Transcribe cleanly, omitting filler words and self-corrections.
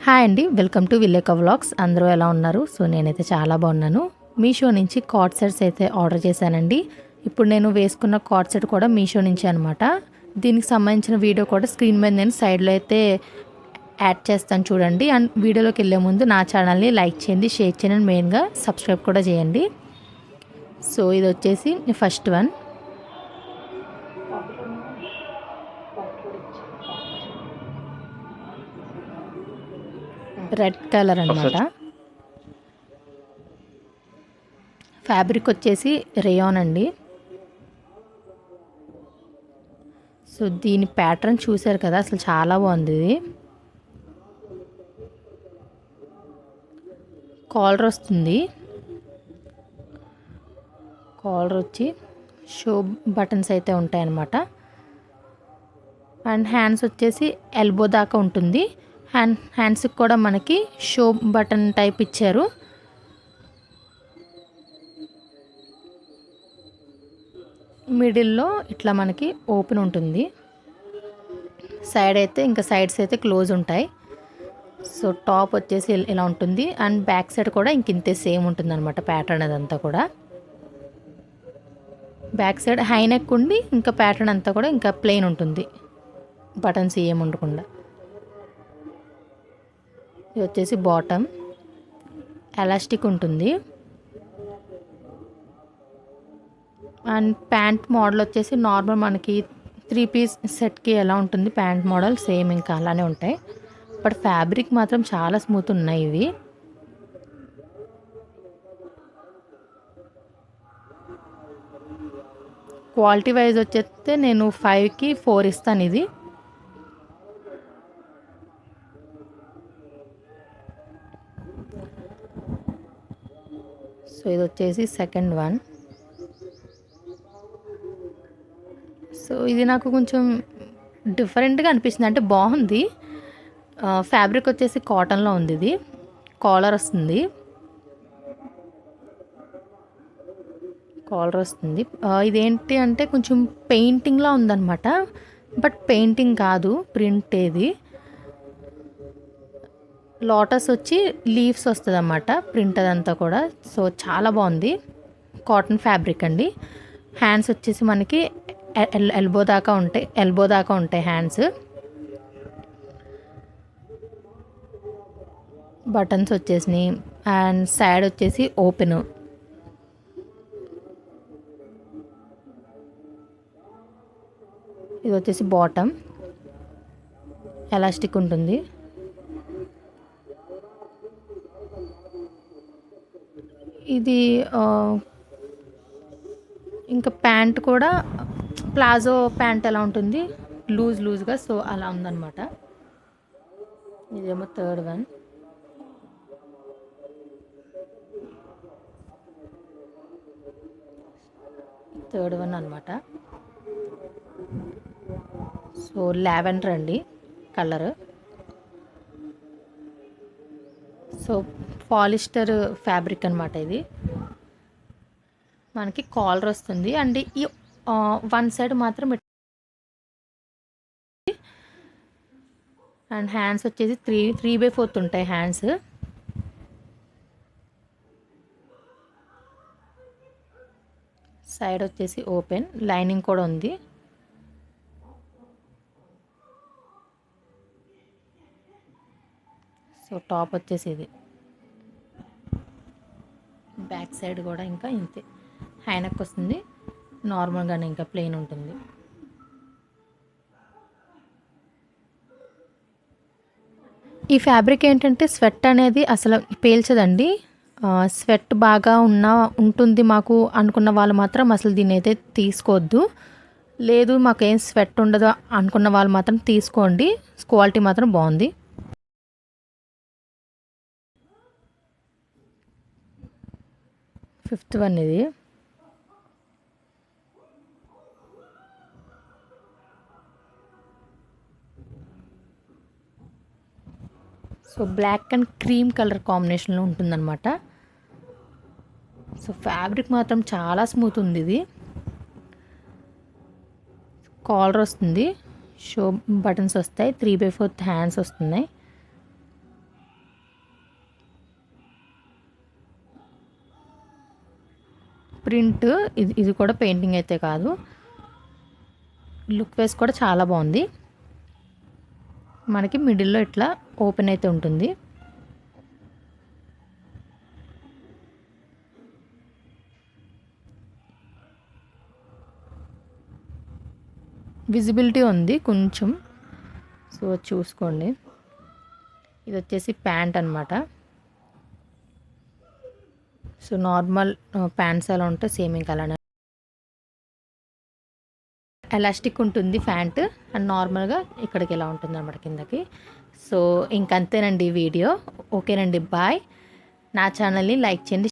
Hi అండి, welcome to విలేక vlogs. అందరూ ఎలా ఉన్నారు? సో నేనైతే చాలా బాగున్నాను. మీషో నుంచి కార్డ్ సెట్స్ అయితే ఆర్డర్ చేశానండి. ఇప్పుడు నేను వేసుకున్న కార్డ్ సెట్ కూడా మీషో నుంచి అనమాట. దీనికి సంబంధించిన వీడియో కూడా స్క్రీన్ మీద నేను సైడ్లో అయితే యాడ్ చేస్తాను చూడండి. అండ్ వీడియోలోకి వెళ్ళే ముందు నా ఛానల్ని లైక్ చేయండి, షేర్ చేయండి, మెయిన్గా సబ్స్క్రైబ్ కూడా చేయండి. సో ఇది వచ్చేసి ఫస్ట్ వన్. రెడ్ కలర్ అనమాట. ఫ్యాబ్రిక్ వచ్చేసి రేయాన్ అండి. సో దీని ప్యాటర్న్ చూసారు కదా, అసలు చాలా బాగుంది. ఇది కాలర్ వస్తుంది. కాలర్ వచ్చి షో బటన్స్ అయితే ఉంటాయి అన్నమాట. అండ్ హ్యాండ్స్ వచ్చేసి ఎల్బో దాకా ఉంటుంది. హ్యాండ్స్కి కూడా మనకి షో బటన్ టైప్ ఇచ్చారు. మిడిల్లో ఇట్లా మనకి ఓపెన్ ఉంటుంది. సైడ్ అయితే ఇంకా సైడ్స్ అయితే క్లోజ్ ఉంటాయి. సో టాప్ వచ్చేసి ఇలా ఉంటుంది. అండ్ బ్యాక్ సైడ్ కూడా ఇంతే సేమ్ ఉంటుంది అనమాట. ప్యాటర్న్ అదంతా కూడా బ్యాక్ సైడ్ హై నెక్ ఉండి ఇంకా ప్యాటర్న్ అంతా కూడా ఇంకా ప్లెయిన్ ఉంటుంది, బటన్స్ ఏం ఉండకుండా. ఇది వచ్చేసి బాటమ్ ఎలాస్టిక్ ఉంటుంది. అండ్ ప్యాంట్ మోడల్ వచ్చేసి నార్మల్ మనకి 3 పీస్ సెట్కి ఎలా ఉంటుంది ప్యాంట్ మోడల్, సేమ్ ఇంకా అలానే ఉంటాయి. బట్ ఫ్యాబ్రిక్ మాత్రం చాలా స్మూత్ ఉన్నాయి ఇవి. క్వాలిటీ వైజ్ వచ్చేస్తే నేను 5కి 4 ఇస్తాను ఇది. సో ఇది వచ్చేసి సెకండ్ వన్. సో ఇది నాకు కొంచెం డిఫరెంట్గా అనిపిస్తుంది, అంటే బాగుంది. ఫ్యాబ్రిక్ వచ్చేసి కాటన్లో ఉంది. ఇది కాలర్ వస్తుంది. ఇదేంటి అంటే కొంచెం పెయింటింగ్లా ఉందన్నమాట. బట్ పెయింటింగ్ కాదు, ప్రింట్. ఇది లోటస్ వచ్చి లీవ్స్ వస్తుంది అన్నమాట, ప్రింట్ అదంతా కూడా. సో చాలా బాగుంది. కాటన్ ఫ్యాబ్రిక్ అండి. హ్యాండ్స్ వచ్చేసి మనకి ఎల్బో దాకా ఉంటాయి హ్యాండ్స్. బటన్స్ వచ్చేసినాయి. అండ్ సైడ్ వచ్చేసి ఓపెన్. ఇది వచ్చేసి బాటమ్ ఎలాస్టిక్ ఉంటుంది. ఇది ఇంకా ప్యాంట్ కూడా ప్లాజో ప్యాంట్ ఎలా ఉంటుంది లూజ్గా, సో అలా ఉందన్నమాట. ఇదేమో థర్డ్ వన్. అనమాట. సో లావెండర్ అండి కలర్. సో పాలిస్టర్ ఫ్యాబ్రిక్ అనమాట. ఇది మనకి కాలర్ వస్తుంది. అండ్ ఈ వన్ సైడ్ మాత్రం. అండ్ హ్యాండ్స్ వచ్చేసి 3/4 ఉంటాయి హ్యాండ్స్. సైడ్ వచ్చేసి ఓపెన్, లైనింగ్ కూడా ఉంది. సో టాప్ వచ్చేసి ఇది. బ్యాక్ సైడ్ కూడా ఇంకా ఇంతే, హైనక్ వస్తుంది. నార్మల్గానే ఇంకా ప్లెయిన్ ఉంటుంది. ఈ ఫ్యాబ్రిక్ ఏంటంటే స్వెట్ అనేది అసలు పేల్చదండి. స్వెట్ బాగా ఉంటుంది మాకు అనుకున్న వాళ్ళు మాత్రం అసలు దీన్ని అయితే తీసుకోవద్దు. లేదు మాకేం స్వెట్ ఉండదు అనుకున్న వాళ్ళు మాత్రం తీసుకోండి. క్వాలిటీ మాత్రం బాగుంది. ఫిఫ్త్ వన్ ఇది. So black and cream colour కాంబినేషన్లో ఉంటుందన్నమాట. సో ఫ్యాబ్రిక్ మాత్రం చాలా స్మూత్ ఉంది. ఇది కాలర్ వస్తుంది, షో బటన్స్ వస్తాయి, 3/4 హ్యాండ్స్ వస్తున్నాయి. ప్రింట్ ఇది కూడా పెయింటింగ్ అయితే కాదు, లుక్ వైస్ కూడా చాలా బాగుంది. మనకి మిడిల్లో ఇట్లా ఓపెన్ అయితే ఉంటుంది. విజిబిలిటీ ఉంది కొంచెం, సో చూసుకోండి. ఇది వచ్చేసి ప్యాంట్ అనమాట. సో నార్మల్ ప్యాంట్స్ ఎలా ఉంటే సేమ్ ఇంకా అలానే ఎలాస్టిక్ ఉంటుంది ప్యాంట్, అండ్ నార్మల్గా ఇక్కడికి ఎలా ఉంటుంది అన్నమాట కిందకి. సో ఇంకంతేనండి వీడియో. ఓకేనండి, బాయ్. నా ఛానల్ని లైక్ చేయండి.